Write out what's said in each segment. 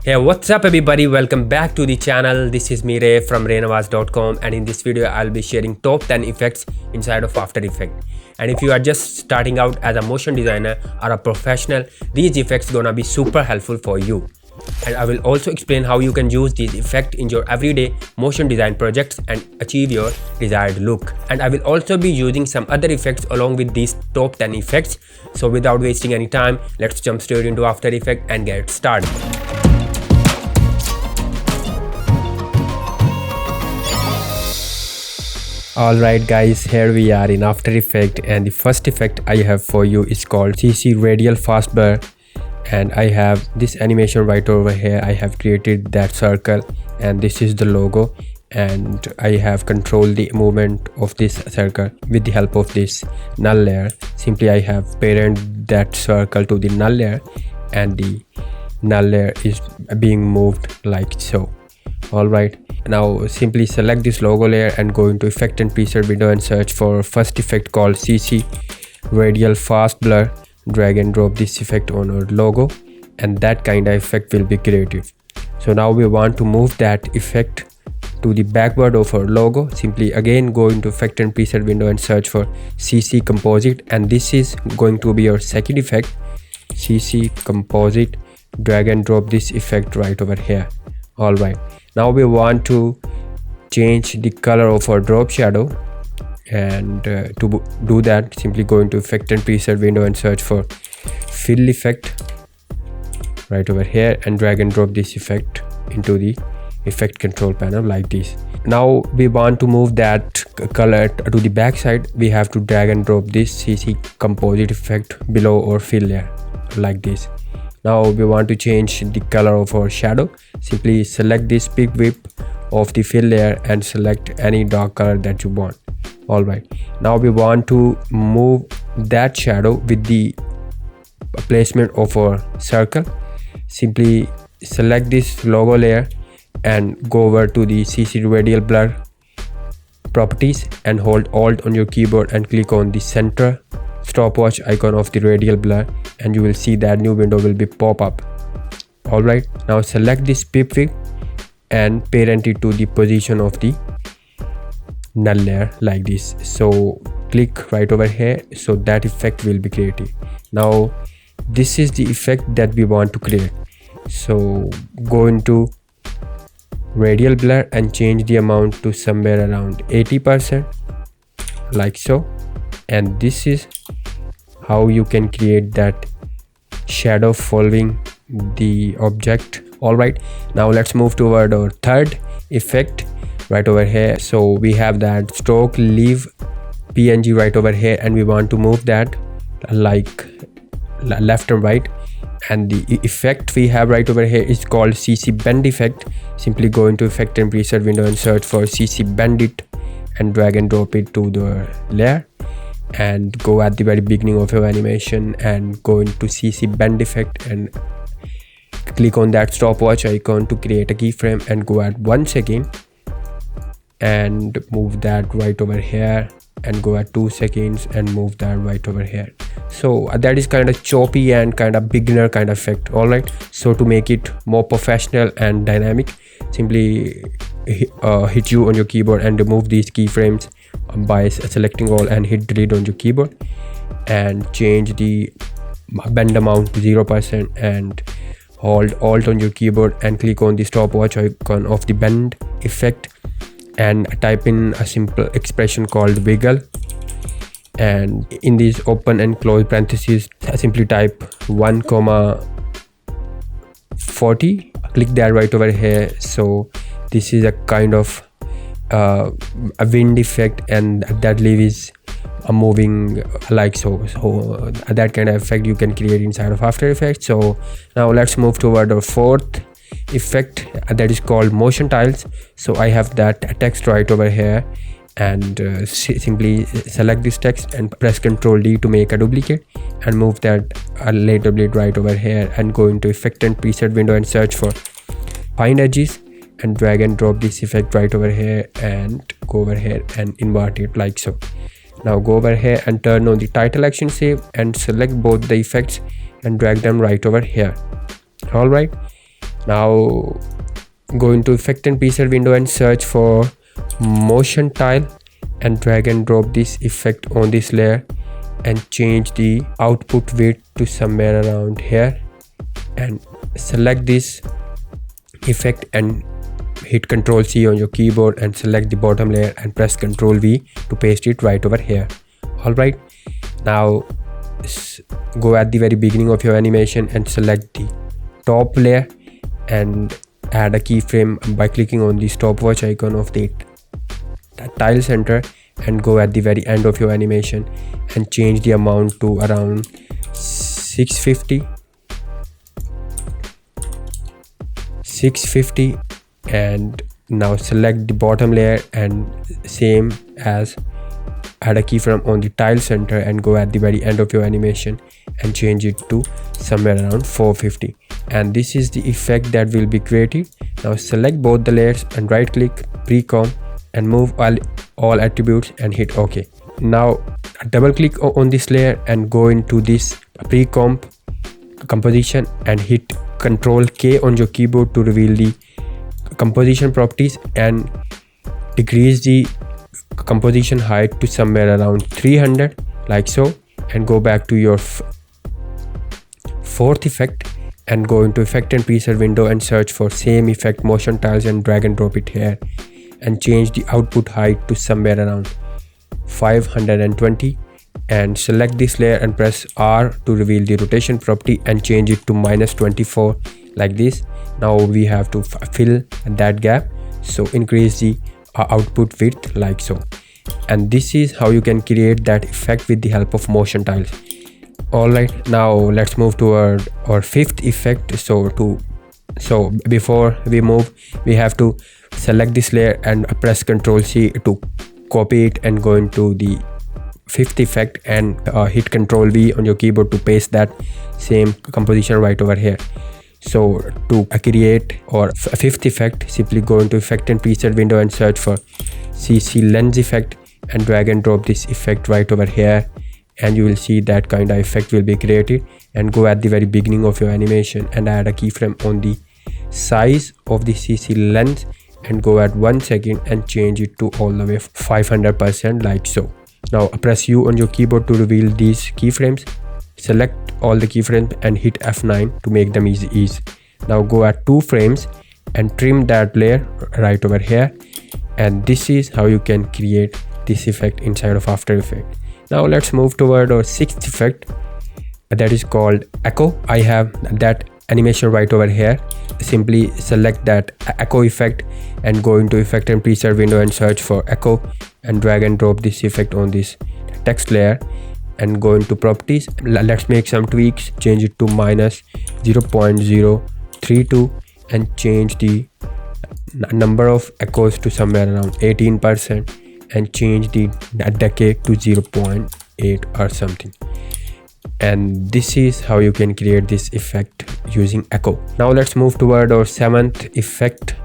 Hey, what's up everybody, welcome back to the channel. This is me Ray from raynavas.com, and in this video I'll be sharing top 10 effects inside of After Effects. And if you are just starting out as a motion designer or a professional, these effects gonna be super helpful for you. And I will also explain how you can use these effects in your everyday motion design projects and achieve your desired look. And I will also be using some other effects along with these top 10 effects. So without wasting any time, let's jump straight into After Effects and get started. Alright guys, here we are in After Effects, and the first effect I have for you is called CC Radial Fast Blur. And I have this animation right over here. I have created that circle and this is the logo, and I have controlled the movement of this circle with the help of this null layer. Simply I have parent that circle to the null layer, and the null layer is being moved like so. Alright, now simply select this logo layer and go into effect and preset window and search for first effect called CC Radial Fast Blur. Drag and drop this effect on our logo, and that kind of effect will be created. So now we want to move that effect to the backward of our logo. Simply again go into effect and preset window and search for CC Composite, and this is going to be your second effect, CC Composite. Drag and drop this effect right over here. Alright, now we want to change the color of our drop shadow, and to do that simply go into effect and preset window and search for fill effect right over here, and drag and drop this effect into the effect control panel like this. Now we want to move that color to the back side. We have to drag and drop this CC Composite effect below our fill layer like this. Now we want to change the color of our shadow. Simply select this big whip of the fill layer and select any dark color that you want. Alright, now we want to move that shadow with the placement of our circle. Simply select this logo layer and go over to the CC Radial Blur properties and hold Alt on your keyboard and click on the center stopwatch icon of the radial blur, and you will see that new window will be pop up. Alright, now select this pip whip and parent it to the position of the null layer like this. So click right over here, so that effect will be created. Now this is the effect that we want to create. So go into radial blur and change the amount to somewhere around 80% like so, and this is how you can create that shadow following the object. Alright, now let's move toward our third effect right over here. So we have that stroke leave PNG right over here, and we want to move that like left and right, and the effect we have right over here is called CC Bend effect. Simply go into effect and preset window and search for CC Bend it, and drag and drop it to the layer, and go at the very beginning of your animation and go into CC Bend effect and click on that stopwatch icon to create a keyframe, and go at 1 second and move that right over here, and go at 2 seconds and move that right over here. So that is kind of choppy and kind of beginner kind of effect. Alright, so to make it more professional and dynamic, simply hit U on your keyboard and remove these keyframes by selecting all and hit delete on your keyboard, and change the bend amount to 0% and hold Alt on your keyboard and click on the stopwatch icon of the bend effect and type in a simple expression called wiggle, and in these open and close parentheses simply type 1,40. click that right over here. So this is a kind of a wind effect, and that leaf is moving like so. So that kind of effect you can create inside of After Effects. So now let's move toward our fourth effect, that is called motion tiles. So I have that text right over here, and simply select this text and press Ctrl D to make a duplicate, and move that later blade right over here, and go into effect and preset window and search for fine edges, and drag and drop this effect right over here, and go over here and invert it like so. Now go over here and turn on the title action save and select both the effects and drag them right over here. Alright, Now go into effect and preset window and search for motion tile and drag and drop this effect on this layer and change the output width to somewhere around here, and select this effect and hit Ctrl C on your keyboard and select the bottom layer and press Ctrl V to paste it right over here. Alright, now go at the very beginning of your animation and select the top layer and add a keyframe by clicking on the stopwatch icon of the tile center, and go at the very end of your animation and change the amount to around 650, and now select the bottom layer and same as add a keyframe on the tile center and go at the very end of your animation and change it to somewhere around 450, and this is the effect that will be created. Now select both the layers and right click, pre-comp, and move all attributes and hit OK. Now double click on this layer and go into this pre-comp composition and hit Ctrl K on your keyboard to reveal the composition properties and decrease the composition height to somewhere around 300 like so, and go back to your fourth effect and go into effect and preset window and search for same effect motion tiles and drag and drop it here and change the output height to somewhere around 520, and select this layer and press R to reveal the rotation property and change it to -24 like this. Now we have to fill that gap, so increase the output width like so, and this is how you can create that effect with the help of motion tiles. Alright, now let's move toward our fifth effect. So before we move, we have to select this layer and press Ctrl C to copy it and go into the fifth effect and hit Ctrl V on your keyboard to paste that same composition right over here. So to create our fifth effect, simply go into effect and preset window and search for CC lens effect and drag and drop this effect right over here, and you will see that kind of effect will be created. And go at the very beginning of your animation and add a keyframe on the size of the CC lens and go at 1 second and change it to all the way 500% like so. Now press U on your keyboard to reveal these keyframes. Select all the keyframes and hit F9 to make them easy. Now go at 2 frames and trim that layer right over here, and this is how you can create this effect inside of After Effects. Now let's move toward our sixth effect, that is called echo. I have that animation right over here. Simply select that echo effect and go into effect and preset window and search for echo and drag and drop this effect on this text layer and go into properties. Let's make some tweaks, change it to -0.032 and change the number of echoes to somewhere around 18% and change the decay to 0.8 or something. And this is how you can create this effect using echo. Now let's move toward our seventh effect,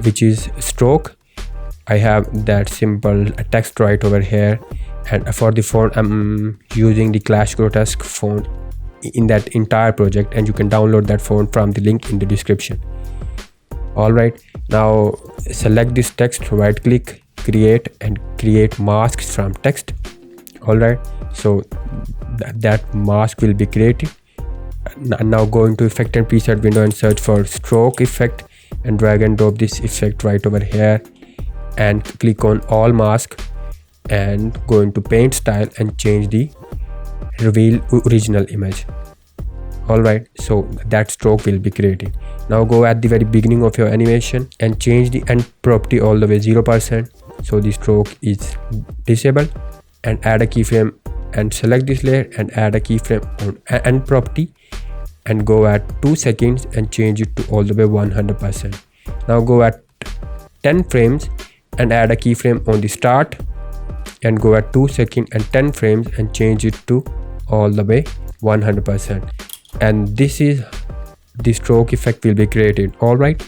which is stroke. I have that simple text right over here, and for the font I'm using the Clash Grotesque font in that entire project, and you can download that font from the link in the description. Alright, now select this text, right click, create, and create masks from text. Alright, so that mask will be created. Now go into effect and preset window and search for stroke effect and drag and drop this effect right over here and click on all mask and go into paint style and change the reveal original image. Alright, so that stroke will be created. Now go at the very beginning of your animation and change the end property all the way 0%, so the stroke is disabled, and add a keyframe and select this layer and add a keyframe on end property and go at 2 seconds and change it to all the way 100%. Now go at 10 frames and add a keyframe on the start and go at 2 seconds and 10 frames and change it to all the way 100%, and this is the stroke effect will be created. Alright,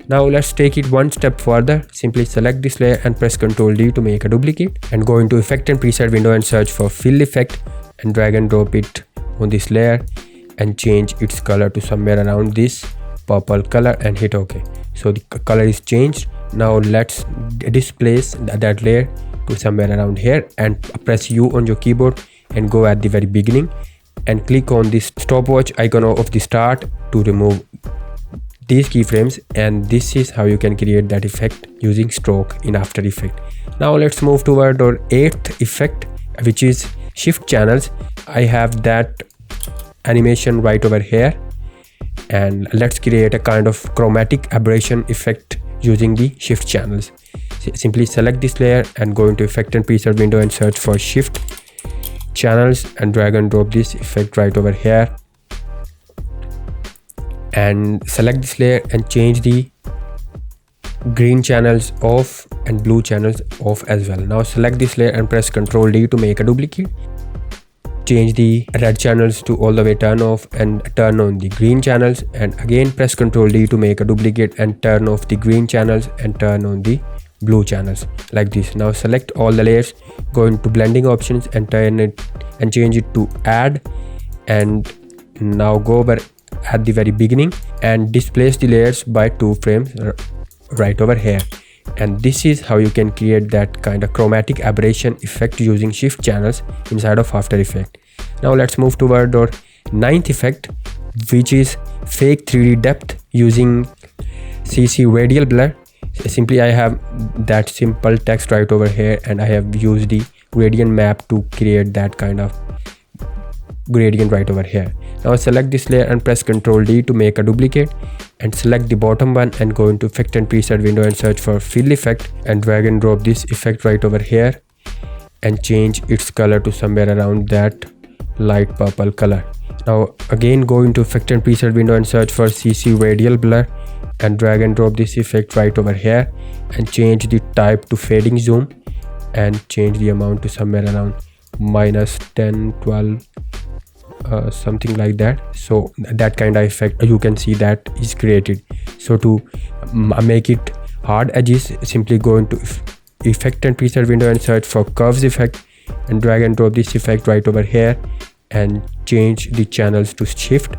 now let's take it one step further. Simply select this layer and press Ctrl D to make a duplicate and go into effect and preset window and search for fill effect and drag and drop it on this layer and change its color to somewhere around this purple color and hit OK. So the color is changed. Now let's displace that layer to somewhere around here and press U on your keyboard and go at the very beginning and click on this stopwatch icon of the start to remove these keyframes, and this is how you can create that effect using stroke in After Effects. Now let's move toward our 8th effect, which is shift channels. I have that animation right over here, and let's create a kind of chromatic aberration effect using the shift channels. Simply select this layer and go into effect and preset window and search for shift channels and drag and drop this effect right over here, and select this layer and change the green channels off and blue channels off as well. Now select this layer and press Ctrl D to make a duplicate. Change the red channels to all the way turn off and turn on the green channels, and again press Ctrl D to make a duplicate and turn off the green channels and turn on the blue channels like this. Now select all the layers, go into blending options and turn it and change it to add, and now go over at the very beginning and displace the layers by 2 frames right over here. And this is how you can create that kind of chromatic aberration effect using shift channels inside of After Effects. Now let's move toward our 9th effect, which is fake 3D depth using CC radial blur. Simply I have that simple text right over here, and I have used the gradient map to create that kind of gradient right over here. Now select this layer and press Ctrl D to make a duplicate, and select the bottom one and go into effect and preset window and search for fill effect and drag and drop this effect right over here and change its color to somewhere around that light purple color. Now again go into effect and preset window and search for CC radial blur and drag and drop this effect right over here and change the type to fading zoom and change the amount to somewhere around -10, 12, something like that. So that kind of effect you can see that is created. So to make it hard edges, simply go into effect and preset window and search for curves effect and drag and drop this effect right over here and change the channels to shift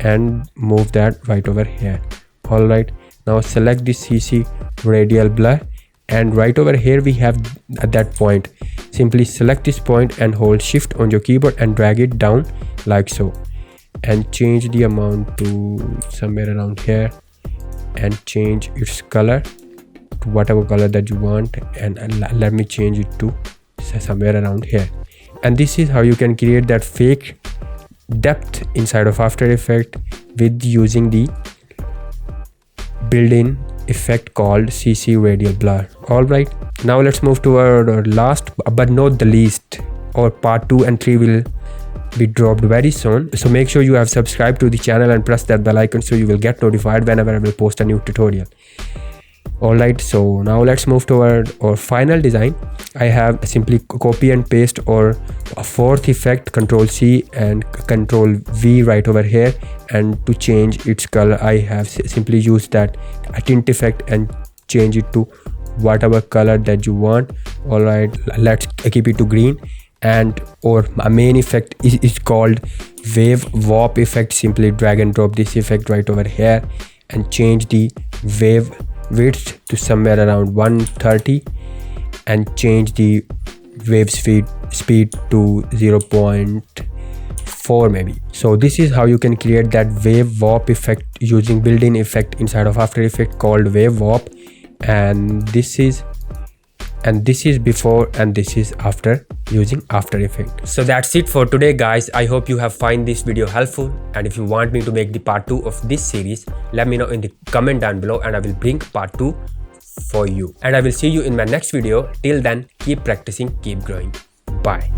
and move that right over here. Alright, now select the CC radial blur, and right over here we have at that point. Simply select this point and hold shift on your keyboard and drag it down like so, and change the amount to somewhere around here and change its color to whatever color that you want, and let me change it to somewhere around here. And this is how you can create that fake depth inside of After Effects with using the built-in effect called CC radial blur. Alright, now let's move to our last but not the least. Our part 2 and 3 will be dropped very soon, so make sure you have subscribed to the channel and press that bell icon so you will get notified whenever I will post a new tutorial. Alright, so now let's move toward our final design. I have simply copy and paste or a 4th effect, Ctrl C and Ctrl V right over here, and to change its color I have simply used that a tint effect and change it to whatever color that you want. Alright, let's keep it to green, and our main effect is called wave warp effect. Simply drag and drop this effect right over here and change the wave width to somewhere around 130 and change the wave speed to 0.4 maybe. So this is how you can create that wave warp effect using built-in effect inside of After Effects called wave warp, and this is before and this is after using After Effects. So that's it for today guys. I hope you have find this video helpful, and if you want me to make the part 2 of this series, let me know in the comment down below and I will bring part 2 for you. And I will see you in my next video. Till then, keep practicing, keep growing. Bye.